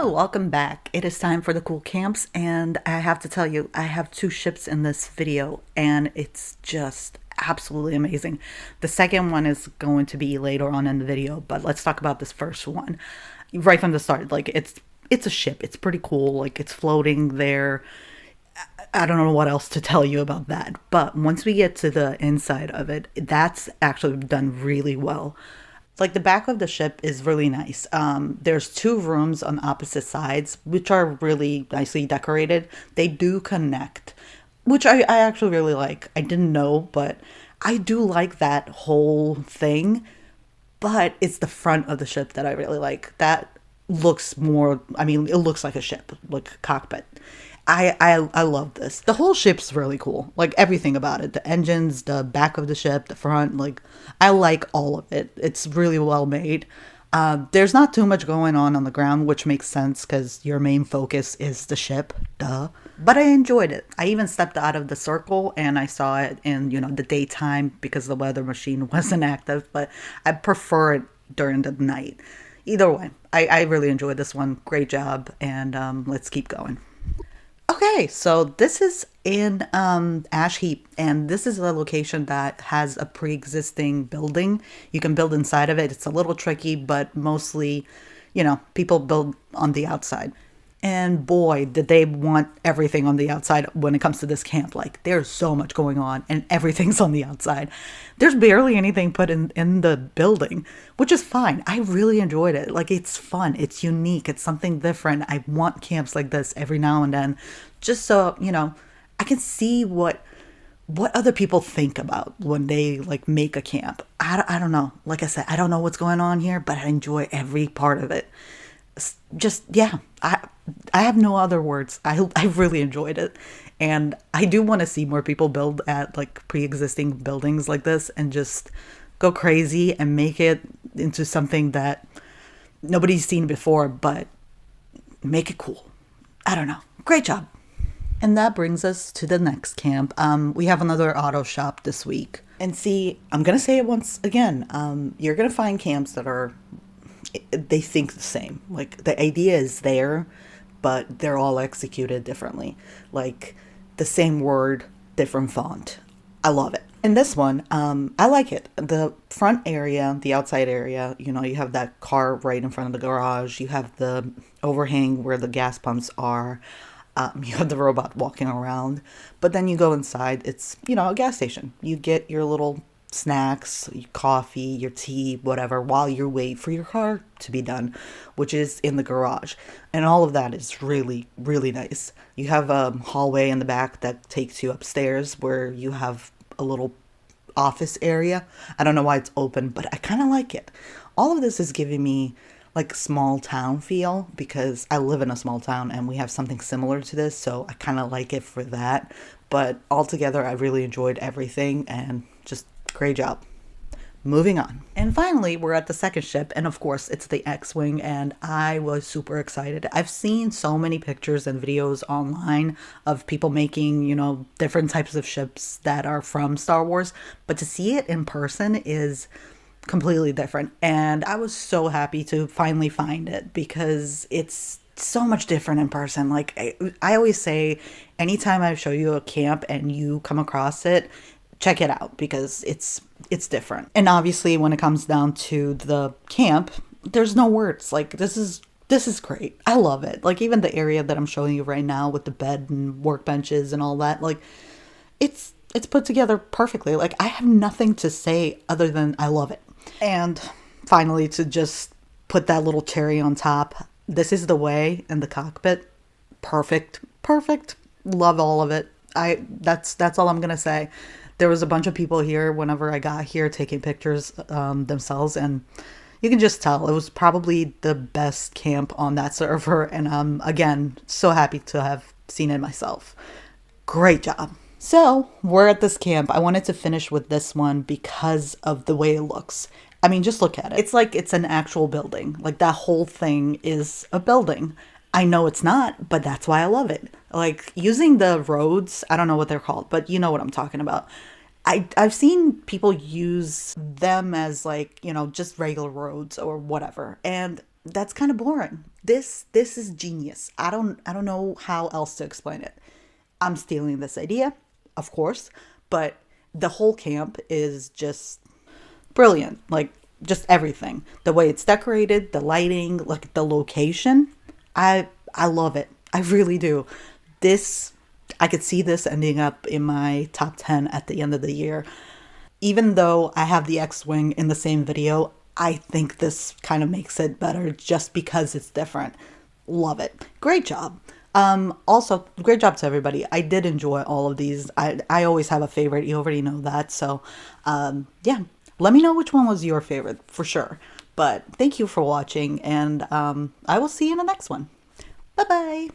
Hello, welcome back. It is time for the cool camps, and I have to tell you, I have two ships in this video, and it's just absolutely amazing. The second one is going to be later on in the video, but let's talk about this first one. Right from the start, like it's a ship. It's pretty cool. Like it's floating there. I don't know what else to tell you about that. But once we get to the inside of it, that's actually done really well. Like the back of the ship is really nice. There's two rooms on opposite sides, which are really nicely decorated. They do connect, which I actually really like. I didn't know, but I do like that whole thing. But it's the front of the ship that I really like. That looks more, I mean, it looks like a ship, like a cockpit. I love this. The whole ship's really cool. Like everything about it. The engines, the back of the ship, the front, like I like all of it. It's really well made. There's not too much going on the ground, which makes sense because your main focus is the ship, duh. But I enjoyed it. I even stepped out of the circle and I saw it in, the daytime because the weather machine wasn't active, but I prefer it during the night. Either way, I really enjoyed this one. Great job. And let's keep going. Okay, so this is in Ash Heap, and this is a location that has a pre-existing building. You can build inside of it. It's a little tricky, but mostly, people build on the outside. And boy, did they want everything on the outside when it comes to this camp. Like, there's so much going on, and everything's on the outside. There's barely anything put in the building, which is fine. I really enjoyed it. Like, it's fun. It's unique. It's something different. I want camps like this every now and then, just so, I can see what other people think about when they, like, make a camp. I don't know. Like I said, I don't know what's going on here, but I enjoy every part of it. Just, yeah, I have no other words. I really enjoyed it. And I do want to see more people build at like pre-existing buildings like this and just go crazy and make it into something that nobody's seen before, but make it cool. I don't know. Great job. And that brings us to the next camp. We have another auto shop this week. And see, I'm going to say it once again. You're going to find camps that they think the same. Like the idea is there, but they're all executed differently. Like the same word, different font. I love it. In this one, I like it. The front area, the outside area, you have that car right in front of the garage. You have the overhang where the gas pumps are. You have the robot walking around. But then you go inside, it's, a gas station. You get your little snacks, your coffee, your tea, whatever, while you wait for your car to be done, which is in the garage. And all of that is really, really nice. You have a hallway in the back that takes you upstairs where you have a little office area. I don't know why it's open, but I kind of like it. All of this is giving me like small town feel because I live in a small town and we have something similar to this, so I kind of like it for that. But altogether, I really enjoyed everything and just great job. Moving on. And finally, we're at the second ship, and of course, it's the X-Wing, and I was super excited. I've seen so many pictures and videos online of people making, different types of ships that are from Star Wars, but to see it in person is completely different. And I was so happy to finally find it because it's so much different in person. Like I always say, anytime I show you a camp and you come across it, check it out because it's different. And obviously when it comes down to the camp, there's no words. Like this is great. I love it. Like even the area that I'm showing you right now with the bed and workbenches and all that, like it's put together perfectly. Like I have nothing to say other than I love it. And finally, to just put that little cherry on top, this is the way in the cockpit. Perfect. Love all of it. That's all I'm gonna say. There was a bunch of people here whenever I got here taking pictures themselves, and you can just tell it was probably the best camp on that server. And I'm again so happy to have seen it myself. Great job. So we're at this camp. I wanted to finish with this one because of the way it looks. I mean, just look at it. It's like it's an actual building. Like that whole thing is a building. I know it's not, but that's why I love it. Like using the roads, I don't know what they're called, but you know what I'm talking about. I've seen people use them as like, just regular roads or whatever. And that's kind of boring. This is genius. I don't know how else to explain it. I'm stealing this idea, of course, but the whole camp is just brilliant. Like, just everything. The way it's decorated, the lighting, like the location. I love it. I really do. This I could see this ending up in my top 10 at the end of the year. Even though I have the X-Wing in the same video, I think this kind of makes it better just because it's different. Love it. Great job. Also, great job to everybody. I did enjoy all of these. I always have a favorite. You already know that. So, yeah, let me know which one was your favorite for sure. But thank you for watching, and I will see you in the next one. Bye bye.